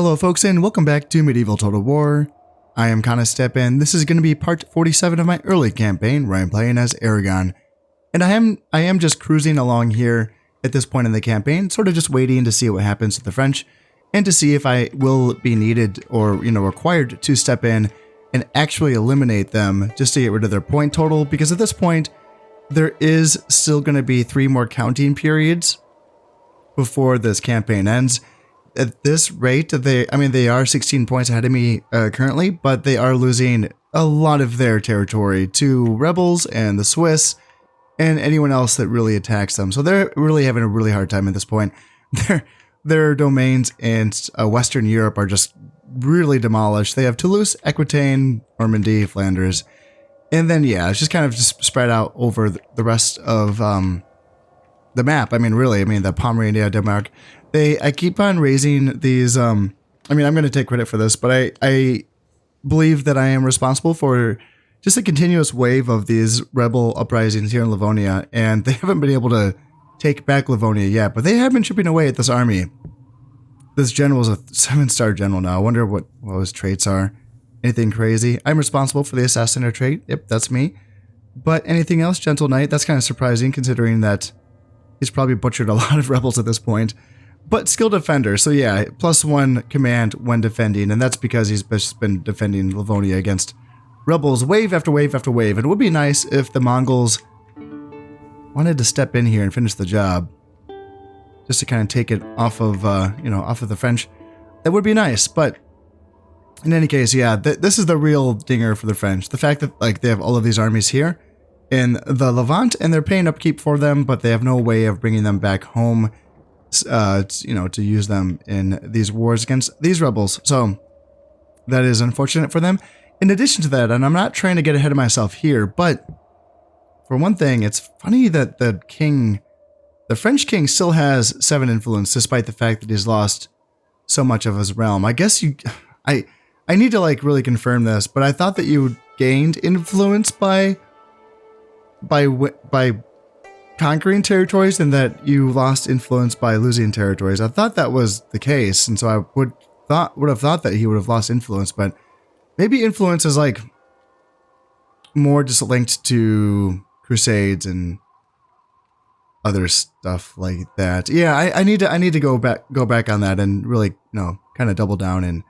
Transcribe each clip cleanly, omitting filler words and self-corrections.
Hello folks and welcome back to Medieval Total War. I am Step and this is going to be part 47 of my early campaign where I'm playing as Aragon. And I am just cruising along here at this point in the campaign, sort of just waiting to see what happens to the French and to see if I will be needed or, required to step in and actually eliminate them just to get rid of their point total, because at this point there is still going to be 3 more counting periods before this campaign ends. At this rate, they are 16 points ahead of me currently, but they are losing a lot of their territory to rebels and the Swiss and anyone else that really attacks them. So they're really having a really hard time at this point. Their domains in Western Europe are just really demolished. They have Toulouse, Aquitaine, Normandy, Flanders, and then it's just kind of just spread out over the rest of the map. The Pomerania, Denmark. I keep on raising these, I'm going to take credit for this, but I believe that I am responsible for just a continuous wave of these rebel uprisings here in Livonia, and they haven't been able to take back Livonia yet, but they have been chipping away at this army. This general is a 7-star general now. I wonder what his traits are. Anything crazy? I'm responsible for the assassinator trait. Yep, that's me. But anything else, Gentle Knight? That's kind of surprising considering that he's probably butchered a lot of rebels at this point. But skilled defender, so yeah, +1 command when defending, and that's because he's just been defending Livonia against rebels wave after wave after wave. And it would be nice if the Mongols wanted to step in here and finish the job, just to kind of take it off of, off of the French. That would be nice, but in any case, this is the real dinger for the French. The fact that they have all of these armies here in the Levant, and they're paying upkeep for them, but they have no way of bringing them back home. To use them in these wars against these rebels. So that is unfortunate for them. In addition to that, and I'm not trying to get ahead of myself here, but for one thing, it's funny that the French king still has 7 influence, despite the fact that he's lost so much of his realm. I guess I need to really confirm this, but I thought that you gained influence by conquering territories and that you lost influence by losing territories. I thought that was the case, and so I would have thought that he would have lost influence, but maybe influence is more just linked to crusades and other stuff like that. Yeah, I need to go back on that and really kind of double down and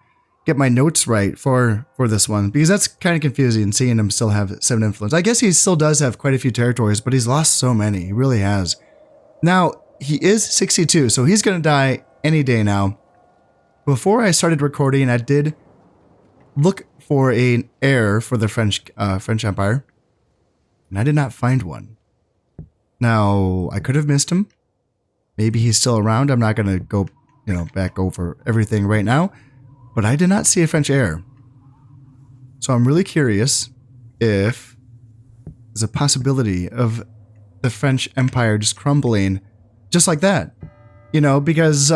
get my notes right for this one, because that's kind of confusing seeing him still have 7 influence. I guess he still does have quite a few territories, but he's lost so many. He really has. Now, he is 62, so he's going to die any day now. Before I started recording, I did look for an heir for the French Empire, and I did not find one. Now, I could have missed him. Maybe he's still around. I'm not going to go, back over everything right now. But I did not see a French heir. So I'm really curious if there's a possibility of the French Empire just crumbling just like that. Because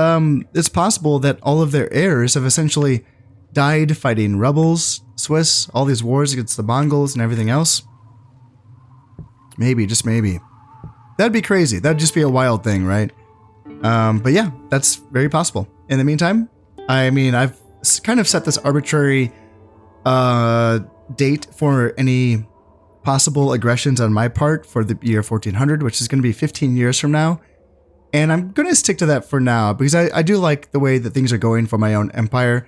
it's possible that all of their heirs have essentially died fighting rebels, Swiss, all these wars against the Mongols and everything else. Maybe, just maybe. That'd be crazy. That'd just be a wild thing, right? But yeah, that's very possible. In the meantime, I've kind of set this arbitrary date for any possible aggressions on my part for the year 1400, which is going to be 15 years from now. And I'm going to stick to that for now, because I do like the way that things are going for my own empire.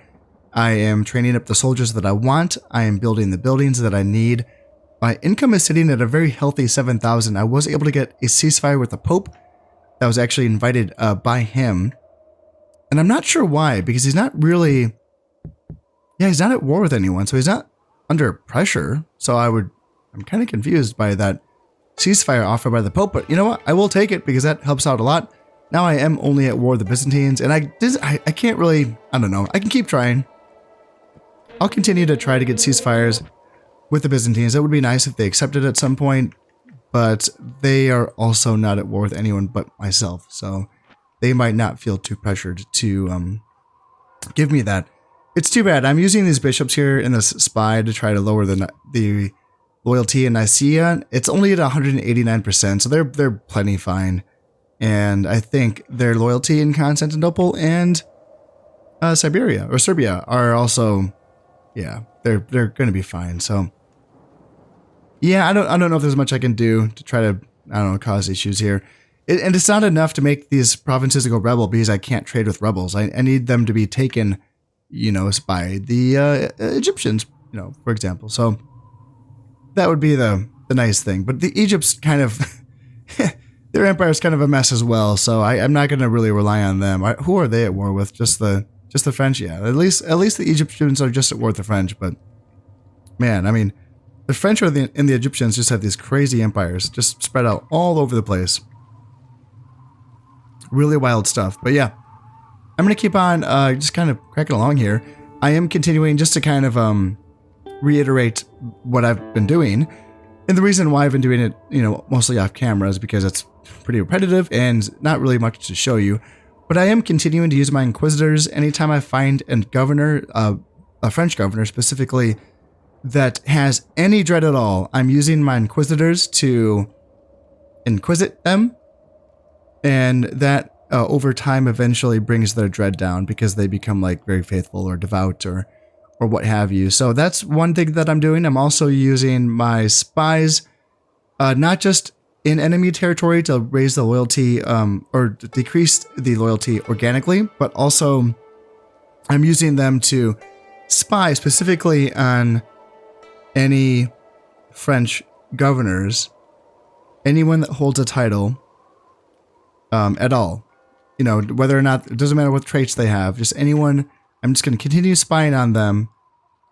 I am training up the soldiers that I want. I am building the buildings that I need. My income is sitting at a very healthy 7,000. I was able to get a ceasefire with the Pope that was actually invited by him. And I'm not sure why, because he's not really... he's not at war with anyone, so he's not under pressure. So I'm kind of confused by that ceasefire offer by the Pope, but you know what? I will take it because that helps out a lot. Now I am only at war with the Byzantines, and I can't really, I don't know. I can keep trying. I'll continue to try to get ceasefires with the Byzantines. It would be nice if they accepted at some point, but they are also not at war with anyone but myself, so they might not feel too pressured to give me that. It's too bad. I'm using these bishops here in this spy to try to lower the loyalty in Nicaea. It's only at 189%, so they're plenty fine. And I think their loyalty in Constantinople and Siberia or Serbia are also, yeah, they're going to be fine. So yeah, I don't know if there's much I can do to try to, I don't know, cause issues here. And it's not enough to make these provinces go rebel because I can't trade with rebels. I need them to be taken, you know, by the Egyptians, you know, for example. So that would be the nice thing. But the Egypt's kind of, their empire's kind of a mess as well. So I'm not going to really rely on them. Who are they at war with? Just the French? Yeah, at least the Egyptians are just at war with the French. But man, I mean, the French and the Egyptians just have these crazy empires just spread out all over the place. Really wild stuff. But yeah, I'm going to keep on just kind of cracking along here. I am continuing just to kind of reiterate what I've been doing. And the reason why I've been doing it, you know, mostly off camera is because it's pretty repetitive and not really much to show you. But I am continuing to use my Inquisitors anytime I find a governor, a French governor specifically, that has any dread at all. I'm using my Inquisitors to inquisit them. And that over time eventually brings their dread down because they become like very faithful or devout or what have you. So that's one thing that I'm doing. I'm also using my spies, not just in enemy territory to raise the loyalty or decrease the loyalty organically, but also I'm using them to spy specifically on any French governors, anyone that holds a title at all. You know, whether or not, it doesn't matter what traits they have, just anyone, I'm just going to continue spying on them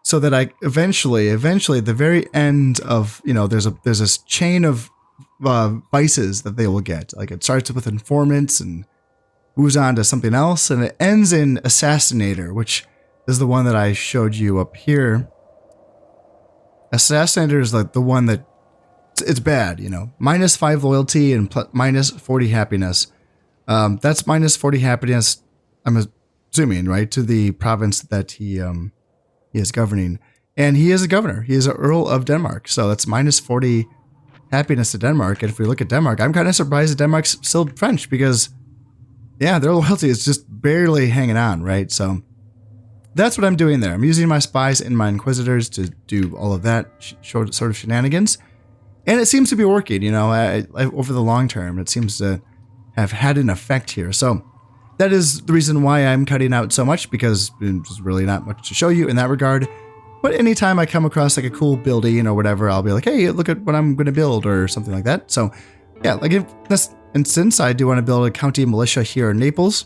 so that I eventually at the very end of, you know, there's this chain of vices that they will get. Like it starts with informants and moves on to something else, and it ends in assassinator, which is the one that I showed you up here. Assassinator is like the one that it's bad, you know, -5 loyalty and -40 happiness. That's -40 happiness, I'm assuming, right, to the province that he is governing. And he is a governor. He is an Earl of Denmark. So that's -40 happiness to Denmark. And if we look at Denmark, I'm kind of surprised that Denmark's still French because, yeah, their loyalty is just barely hanging on, right? So that's what I'm doing there. I'm using my spies and my Inquisitors to do all of that sort of shenanigans. And it seems to be working, you know, over the long term. It seems to have had an effect here. So that is the reason why I'm cutting out so much, because there's really not much to show you in that regard. But anytime I come across like a cool building or whatever, I'll be like, hey, look at what I'm going to build or something like that. So yeah, like in this instance, I do want to build a county militia here in Naples,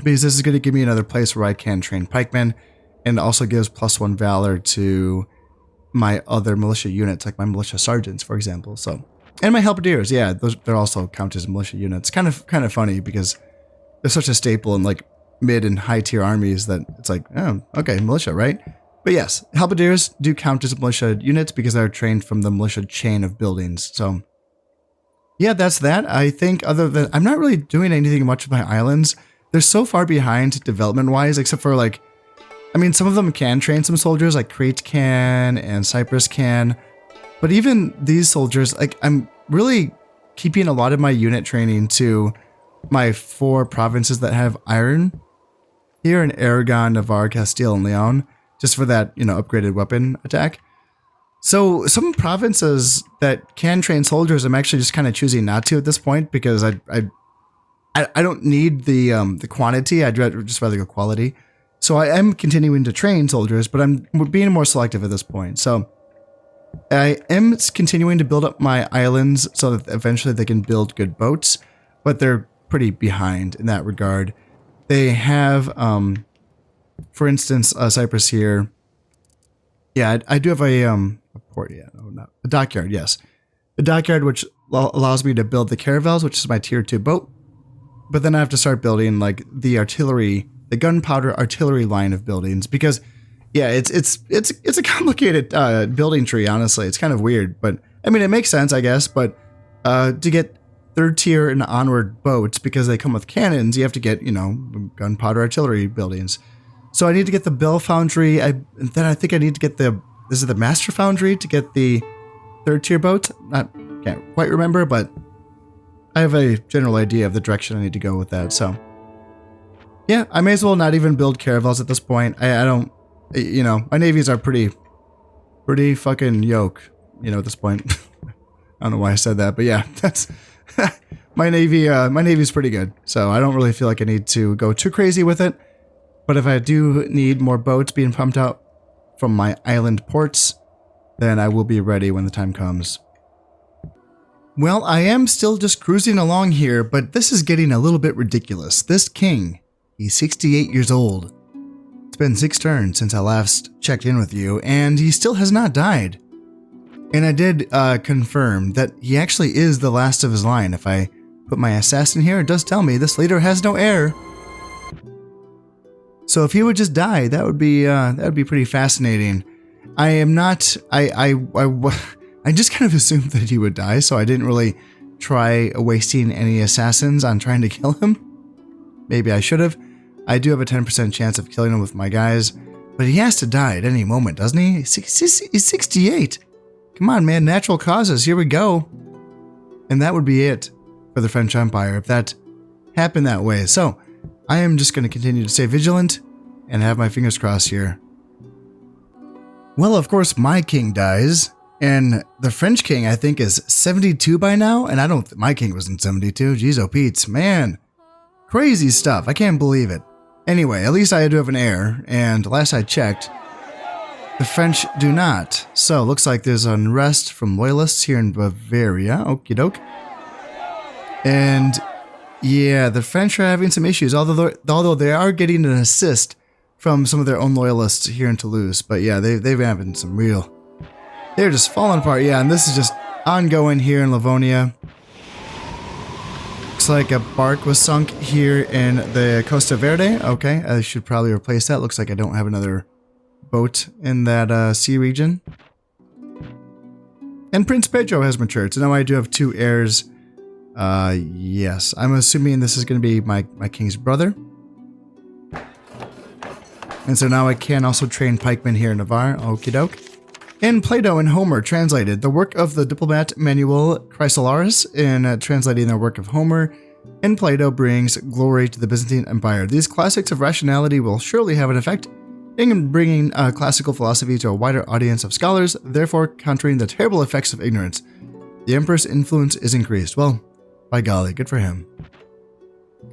because this is going to give me another place where I can train pikemen, and also gives +1 valor to my other militia units, like my militia sergeants, for example. So, and my halberdiers, yeah, they're also counted as militia units. Kind of funny because they're such a staple in like mid and high tier armies that it's like, oh, okay, militia, right? But yes, halberdiers do count as militia units because they're trained from the militia chain of buildings. So yeah, that's that. I think other than, I'm not really doing anything much with my islands. They're so far behind development-wise, except for like, I mean, some of them can train some soldiers, like Crete can and Cyprus can. But even these soldiers, like I'm really keeping a lot of my unit training to my 4 provinces that have iron here in Aragon, Navarre, Castile, and Leon, just for that, you know, upgraded weapon attack. So some provinces that can train soldiers, I'm actually just kind of choosing not to at this point, because I don't need the quantity. I'd just rather go quality. So I am continuing to train soldiers, but I'm being more selective at this point. So I am continuing to build up my islands so that eventually they can build good boats, but they're pretty behind in that regard. They have, for instance, Cyprus here. Yeah, I do have a port. Yeah, no, not a dockyard. Yes, a dockyard which allows me to build the caravels, which is my tier 2 boat. But then I have to start building like the artillery, the gunpowder artillery line of buildings, because yeah, it's a complicated building tree. Honestly, it's kind of weird, but I mean it makes sense, I guess. But to get 3rd tier and onward boats, because they come with cannons, you have to get, you know, gunpowder artillery buildings. So I need to get the Bell Foundry. Then I think I need to get this is the Master Foundry to get the 3rd tier boats. Can't quite remember, but I have a general idea of the direction I need to go with that. So Yeah, I may as well not even build caravels at this point. I don't, you know, my navies are pretty fucking yoke, you know, at this point. I don't know why I said that, but yeah, that's my navy's pretty good. So I don't really feel like I need to go too crazy with it. But if I do need more boats being pumped out from my island ports, then I will be ready when the time comes. Well, I am still just cruising along here, but this is getting a little bit ridiculous. This king, he's 68 years old. It's been 6 turns since I last checked in with you, and he still has not died. And I did confirm that he actually is the last of his line. If I put my assassin here, it does tell me this leader has no heir. So if he would just die, that would be pretty fascinating. I am not. I just kind of assumed that he would die, so I didn't really try wasting any assassins on trying to kill him. Maybe I should have. I do have a 10% chance of killing him with my guys, but he has to die at any moment, doesn't he? He's 68. Come on, man. Natural causes. Here we go. And that would be it for the French Empire if that happened that way. So I am just going to continue to stay vigilant and have my fingers crossed here. Well, of course, my king dies, and the French king, I think, is 72 by now, and I don't my king wasn't 72. Jeez, oh, Pete's, man. Crazy stuff. I can't believe it. Anyway, at least I do have an heir, and last I checked, the French do not. So, looks like there's unrest from loyalists here in Bavaria. Okie doke. And yeah, the French are having some issues, although they are getting an assist from some of their own loyalists here in Toulouse. But yeah, they've been having some real... They're just falling apart. Yeah, and this is just ongoing here in Livonia. Looks like a bark was sunk here in the Costa Verde. Okay, I should probably replace that. Looks like I don't have another boat in that sea region. And Prince Pedro has matured, so now I do have 2 heirs. Yes, I'm assuming this is going to be my king's brother. And so now I can also train pikemen here in Navarre. Okie doke. In Plato and Homer translated, the work of the diplomat Manuel Chrysolaris in translating the work of Homer in Plato brings glory to the Byzantine Empire. These classics of rationality will surely have an effect in bringing classical philosophy to a wider audience of scholars, therefore countering the terrible effects of ignorance. The emperor's influence is increased. Well, by golly, good for him.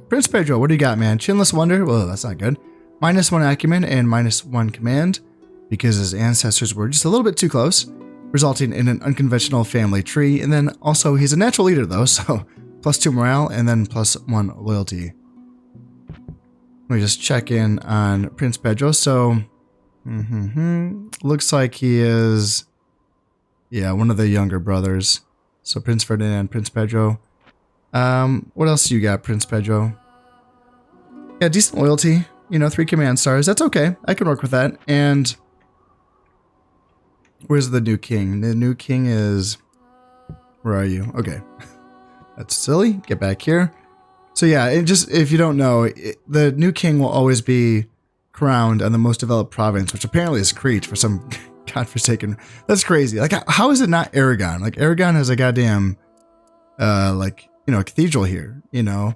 Prince Pedro, what do you got, man? Chinless wonder? Well, that's not good. -1 acumen and -1 command, because his ancestors were just a little bit too close, resulting in an unconventional family tree. And then also, he's a natural leader though, so +2 morale and then +1 loyalty. Let me just check in on Prince Pedro. So, looks like he is, yeah, one of the younger brothers. So Prince Ferdinand, Prince Pedro. What else do you got, Prince Pedro? Yeah, decent loyalty. You know, 3 command stars. That's okay. I can work with that. And where's the new king? The new king is... Where are you? Okay. That's silly. Get back here. So yeah, if you don't know, the new king will always be crowned on the most developed province, which apparently is Crete for some godforsaken... That's crazy. Like, how is it not Aragon? Like, Aragon has a goddamn, like, you know, a cathedral here, you know?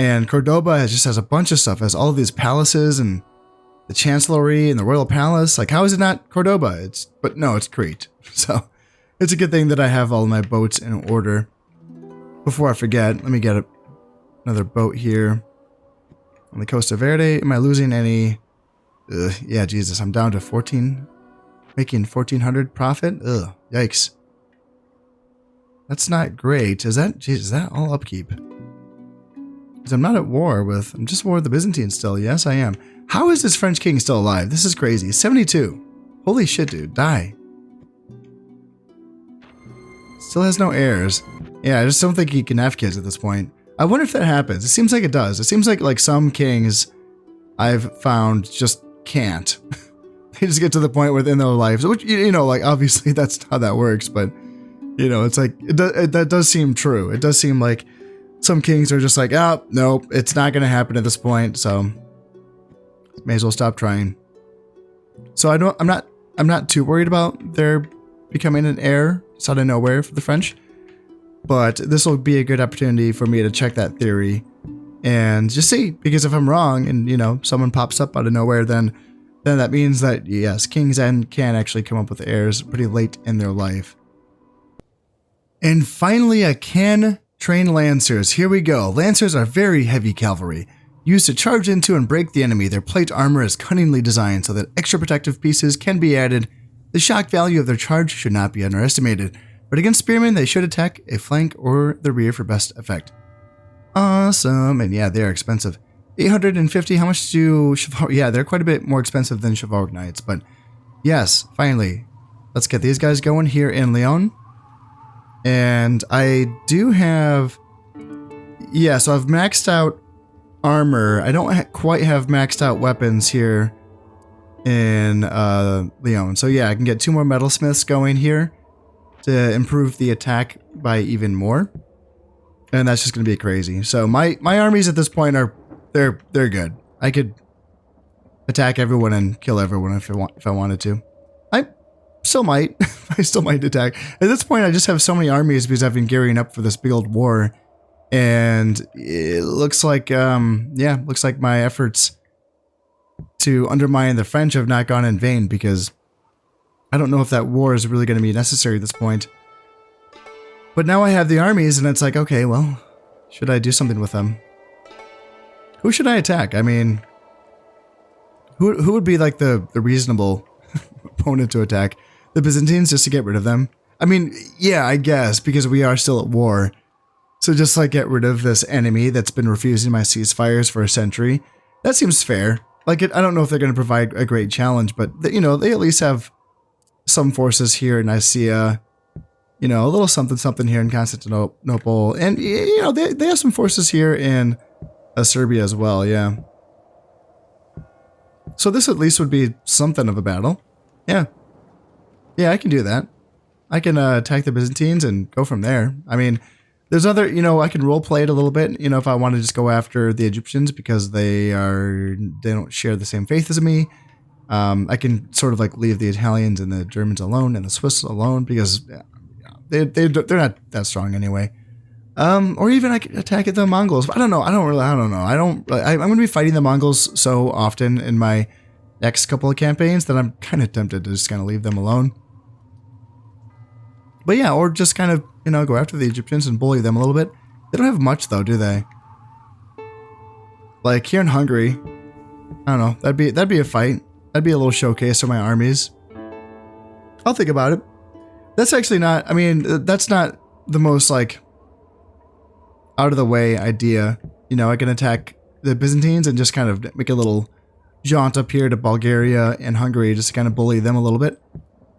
And Cordoba just has a bunch of stuff. It has all of these palaces and the chancellery and the royal palace. Like, how is it not Cordoba? But no, it's Crete. So it's a good thing that I have all of my boats in order. Before I forget, let me get another boat here on the Costa Verde. Am I losing any? Yeah, Jesus, I'm down to 14, making 1,400 profit. Ugh, yikes. That's not great. Is that all upkeep? I'm not at war with... I'm just at war with the Byzantines still. Yes, I am. How is this French king still alive? This is crazy. 72. Holy shit, dude. Die. Still has no heirs. Yeah, I just don't think he can have kids at this point. I wonder if that happens. It seems like it does. It seems like some kings I've found just can't. They just get to the point within their lives, which, you know, like, obviously that's how that works, but, you know, it's like, that does seem true. It does seem like some kings are just like, oh, nope, it's not going to happen at this point, so may as well stop trying. So I'm not too worried about their becoming an heir just out of nowhere for the French, but this will be a good opportunity for me to check that theory and just see, because if I'm wrong and, you know, someone pops up out of nowhere, then that means that, yes, kings can actually come up with heirs pretty late in their life. And finally, I can train Lancers. Here we go. Lancers are very heavy cavalry, used to charge into and break the enemy. Their plate armor is cunningly designed so that extra protective pieces can be added. The shock value of their charge should not be underestimated, but against spearmen, they should attack a flank or the rear for best effect. Awesome, and yeah, they're expensive. 850, how much do Chivalric? Yeah, they're quite a bit more expensive than Chivalric Knights, but yes, finally. Let's get these guys going here in Lyon. And I do have, yeah, so I've maxed out armor. I don't quite have maxed out weapons here in Lyon. So yeah, I can get 2 more metalsmiths going here to improve the attack by even more. And that's just going to be crazy. So my armies at this point are, they're good. I could attack everyone and kill everyone if I wanted to. I still might. I still might attack. At this point, I just have so many armies because I've been gearing up for this big old war. And it looks like, yeah, looks like my efforts to undermine the French have not gone in vain, because I don't know if that war is really going to be necessary at this point. But now I have the armies, and it's like, okay, well, should I do something with them? Who should I attack? I mean, who would be like the reasonable opponent to attack? The Byzantines, just to get rid of them? I mean, yeah, I guess, because we are still at war. So just like get rid of this enemy that's been refusing my ceasefires for a century. That seems fair. Like, I don't know if they're going to provide a great challenge, but, you know, they at least have some forces here in Nicaea. You know, a little something here in Constantinople. And, you know, they have some forces here in Serbia as well, yeah. So this at least would be something of a battle. Yeah. Yeah, I can do that. I can attack the Byzantines and go from there. I mean, there's other, you know, I can roleplay it a little bit, you know, if I want to just go after the Egyptians because they don't share the same faith as me. I can sort of like leave the Italians and the Germans alone and the Swiss alone because they're not that strong anyway. Or even I could attack the Mongols. I don't know. I'm going to be fighting the Mongols so often in my next couple of campaigns that I'm kind of tempted to just kind of leave them alone. But yeah, or just kind of, you know, go after the Egyptians and bully them a little bit. They don't have much though, do they? Like here in Hungary, I don't know. That'd be a fight. That'd be a little showcase for my armies. I'll think about it. That's actually not, I mean, that's not the most like out of the way idea. You know, I can attack the Byzantines and just kind of make a little jaunt up here to Bulgaria and Hungary just to kind of bully them a little bit.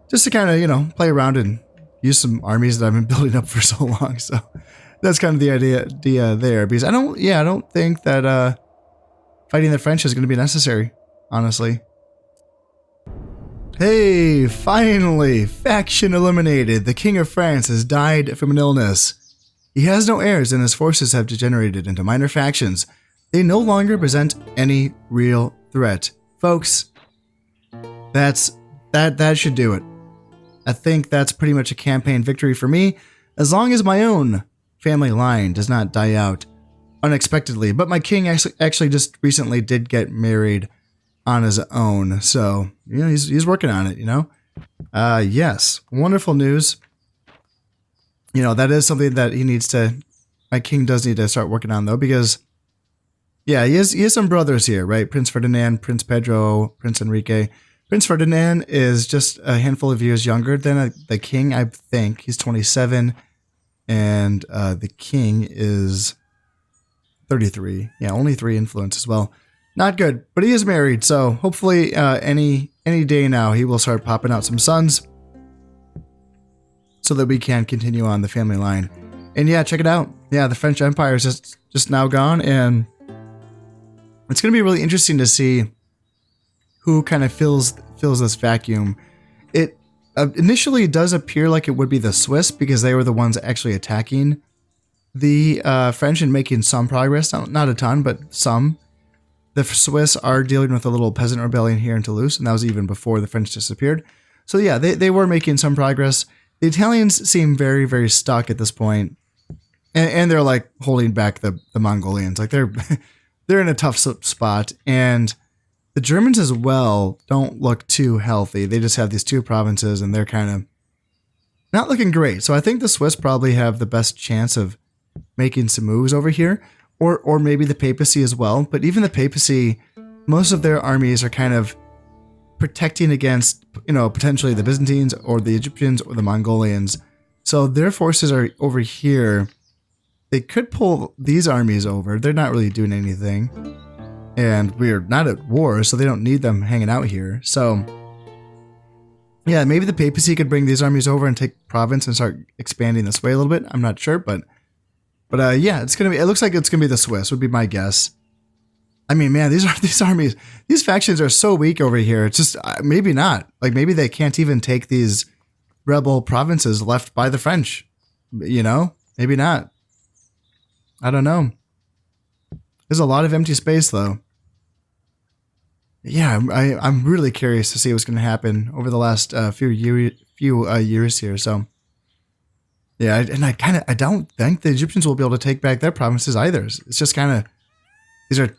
Just to kind of, you know, play around and use some armies that I've been building up for so long. So that's kind of the idea there. Because I don't think that fighting the French is going to be necessary, honestly. Hey, finally! Faction eliminated! The King of France has died from an illness. He has no heirs and his forces have degenerated into minor factions. They no longer present any real threat. Folks, that should do it. I think that's pretty much a campaign victory for me, as long as my own family line does not die out unexpectedly. But my king actually just recently did get married on his own, so you know he's working on it. You know, yes, wonderful news. You know, that is something that my king does need to start working on though, because yeah, he has some brothers here, right? Prince Ferdinand, Prince Pedro, Prince Enrique. Prince Ferdinand is just a handful of years younger than the king, I think. He's 27, and the king is 33. Yeah, only 3 influence as well. Not good, but he is married, so hopefully any day now he will start popping out some sons so that we can continue on the family line. And yeah, check it out. Yeah, the French Empire is just now gone, and it's going to be really interesting to see who kind of fills this vacuum. It initially does appear like it would be the Swiss because they were the ones actually attacking the French and making some progress. Not a ton, but some. The Swiss are dealing with a little peasant rebellion here in Toulouse, and that was even before the French disappeared. So yeah, they were making some progress. The Italians seem very, very stuck at this point. and they're like holding back the Mongolians. Like they're in a tough spot, and the Germans as well don't look too healthy. They just have these two provinces, and they're kind of not looking great. So I think the Swiss probably have the best chance of making some moves over here, or maybe the papacy as well. But even the papacy, most of their armies are kind of protecting against, potentially the Byzantines or the Egyptians or the Mongolians. So their forces are over here. They could pull these armies over. They're not really doing anything. And we're not at war, so they don't need them hanging out here. So yeah, maybe the papacy could bring these armies over and take province and start expanding this way a little bit. I'm not sure, but yeah, it looks like it's gonna be the Swiss, would be my guess. I mean, man, these armies, these factions are so weak over here. It's just maybe not. Like maybe they can't even take these rebel provinces left by the French. Maybe not. I don't know. There's a lot of empty space though. Yeah, I'm really curious to see what's going to happen over the last few years here. So yeah, I don't think the Egyptians will be able to take back their provinces either. It's just kind of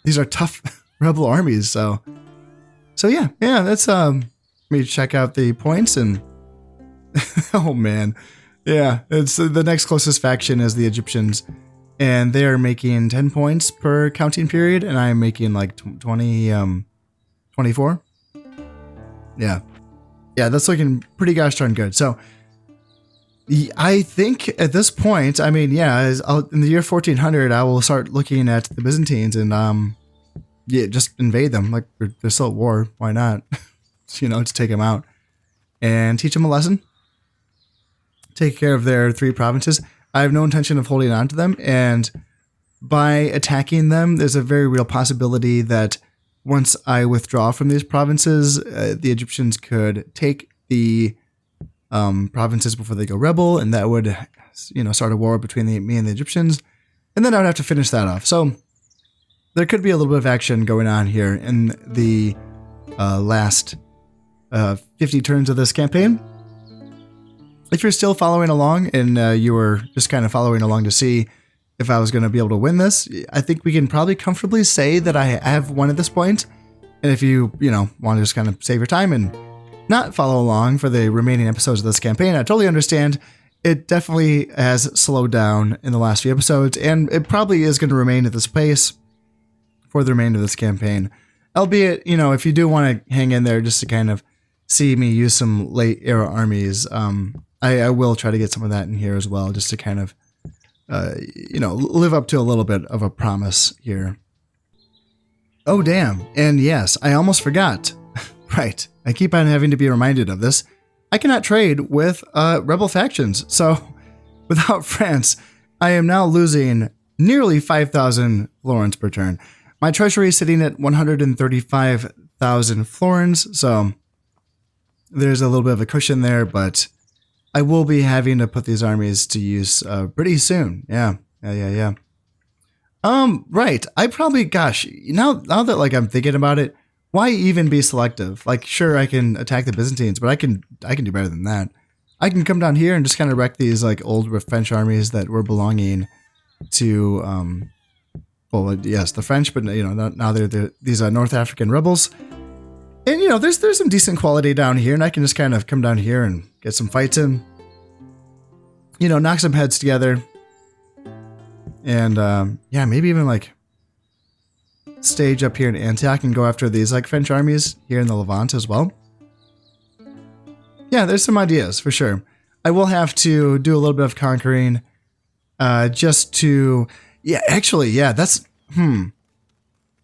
these are tough rebel armies. So yeah, that's me check out the points and oh man, yeah, it's the next closest faction is the Egyptians, and they are making 10 points per counting period, and I'm making like 24. Yeah, that's looking pretty gosh darn good. So I think at this point, I mean, yeah, in the year 1400, I will start looking at the Byzantines and just invade them. Like they're still at war. Why not? Just take them out and teach them a lesson. Take care of their 3 provinces. I have no intention of holding on to them, and by attacking them, there's a very real possibility that once I withdraw from these provinces, the Egyptians could take the provinces before they go rebel, and that would, start a war between me and the Egyptians, and then I would have to finish that off. So there could be a little bit of action going on here in the last 50 turns of this campaign. If you're still following along and you were just kind of following along to see if I was going to be able to win this, I think we can probably comfortably say that I have won at this point. And if you, want to just kind of save your time and not follow along for the remaining episodes of this campaign, I totally understand. It definitely has slowed down in the last few episodes, and it probably is going to remain at this pace for the remainder of this campaign. Albeit, if you do want to hang in there just to kind of see me use some late era armies, I will try to get some of that in here as well, just to kind of, live up to a little bit of a promise here. Oh, damn. And yes, I almost forgot. Right. I keep on having to be reminded of this. I cannot trade with rebel factions. So without France, I am now losing nearly 5,000 florins per turn. My treasury is sitting at 135,000 florins. So there's a little bit of a cushion there, but I will be having to put these armies to use pretty soon. Yeah. Right. I probably, gosh, now that like I'm thinking about it, why even be selective? Like, sure, I can attack the Byzantines, but I can do better than that. I can come down here and just kind of wreck these like old French armies that were belonging to, yes, the French, but now they're these North African rebels. And there's some decent quality down here, and I can just kind of come down here and get some fights in. Knock some heads together. And maybe even like stage up here in Antioch and go after these like French armies here in the Levant as well. Yeah, there's some ideas for sure. I will have to do a little bit of conquering just to, that's,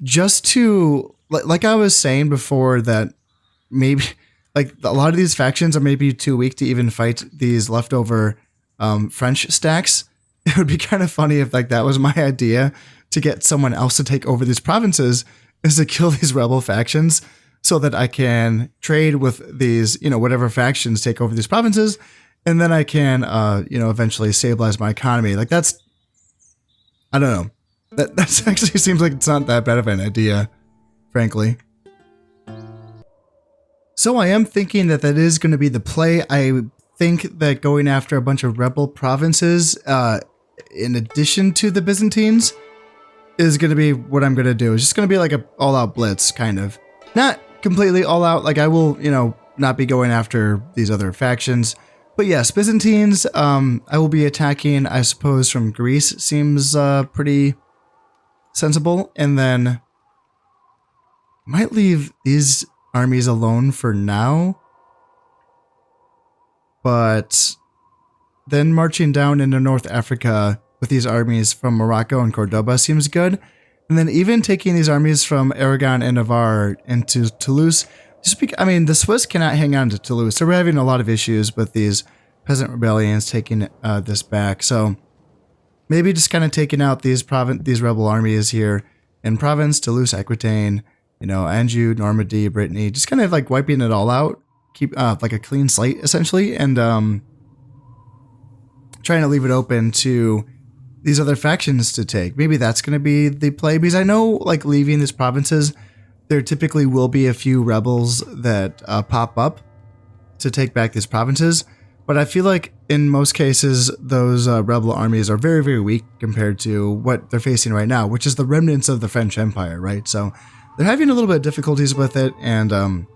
just to, like I was saying before, that maybe like a lot of these factions are maybe too weak to even fight these leftover French stacks. It would be kind of funny if like that was my idea to get someone else to take over these provinces, is to kill these rebel factions so that I can trade with these, whatever factions take over these provinces. And then I can, eventually stabilize my economy. Like that's, I don't know. That actually seems like it's not that bad of an idea, frankly. So I am thinking that is going to be the play. I think that going after a bunch of rebel provinces in addition to the Byzantines, is going to be what I'm going to do. It's just going to be like a all-out blitz, kind of. Not completely all-out, like I will, you know, not be going after these other factions. But yes, Byzantines, I will be attacking, I suppose, from Greece. Seems pretty sensible. And then might leave these armies alone for now. But then marching down into North Africa with these armies from Morocco and Cordoba seems good. And then even taking these armies from Aragon and Navarre into Toulouse. I mean, the Swiss cannot hang on to Toulouse. So we're having a lot of issues with these peasant rebellions taking this back. So maybe just kind of taking out these rebel armies here in Provence, Toulouse, Aquitaine, you know, Anjou, Normandy, Brittany, just kind of like wiping it all out. Keep like a clean slate essentially, and trying to leave it open to these other factions to take. Maybe that's going to be the play, because I know like leaving these provinces, there typically will be a few rebels that pop up to take back these provinces. But I feel like in most cases, those rebel armies are very, very weak compared to what they're facing right now, which is the remnants of the French Empire, right? So they're having a little bit of difficulties with it, and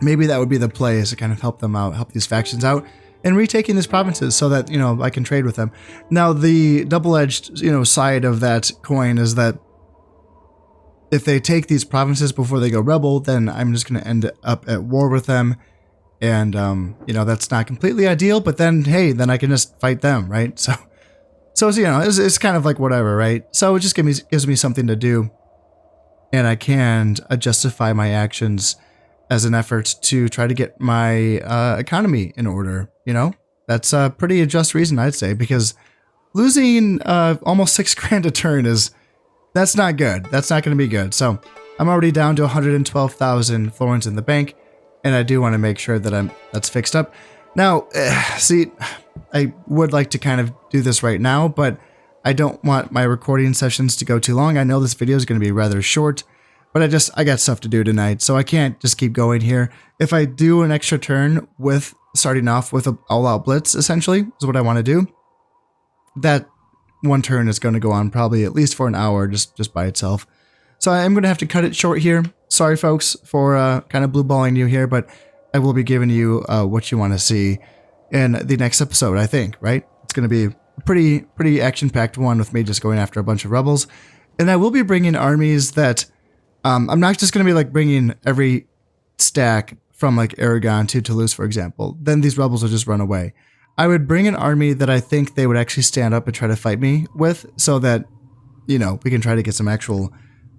maybe that would be the play, is to kind of help them out, help these factions out, and retaking these provinces so that, you know, I can trade with them. Now, the double-edged, you know, side of that coin is that if they take these provinces before they go rebel, then I'm just going to end up at war with them. And, you know, that's not completely ideal, but then, hey, then I can just fight them, right? So you know, it's kind of like whatever, right? So it just gives me something to do, and I can justify my actions as an effort to try to get my economy in order, you know? That's a pretty just reason, I'd say, because losing almost $6 grand a turn that's not good. That's not going to be good. So I'm already down to 112,000 florins in the bank, and I do want to make sure that that's fixed up. Now, see, I would like to kind of do this right now, but I don't want my recording sessions to go too long. I know this video is going to be rather short, but I got stuff to do tonight, so I can't just keep going here. If I do an extra turn with starting off with an all-out blitz, essentially, is what I want to do, that one turn is going to go on probably at least for an hour just by itself. So I'm going to have to cut it short here. Sorry, folks, for kind of blue-balling you here, but I will be giving you what you want to see in the next episode, I think, right? It's going to be a pretty action-packed one with me just going after a bunch of rebels. And I will be bringing armies that... I'm not just going to be like bringing every stack from like Aragon to Toulouse, for example. Then these rebels will just run away. I would bring an army that I think they would actually stand up and try to fight me with, so that, you know, we can try to get some actual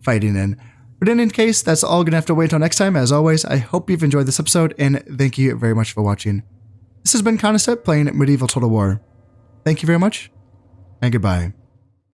fighting in. But in any case, that's all going to have to wait till next time. As always, I hope you've enjoyed this episode, and thank you very much for watching. This has been Concept playing Medieval Total War. Thank you very much, and goodbye.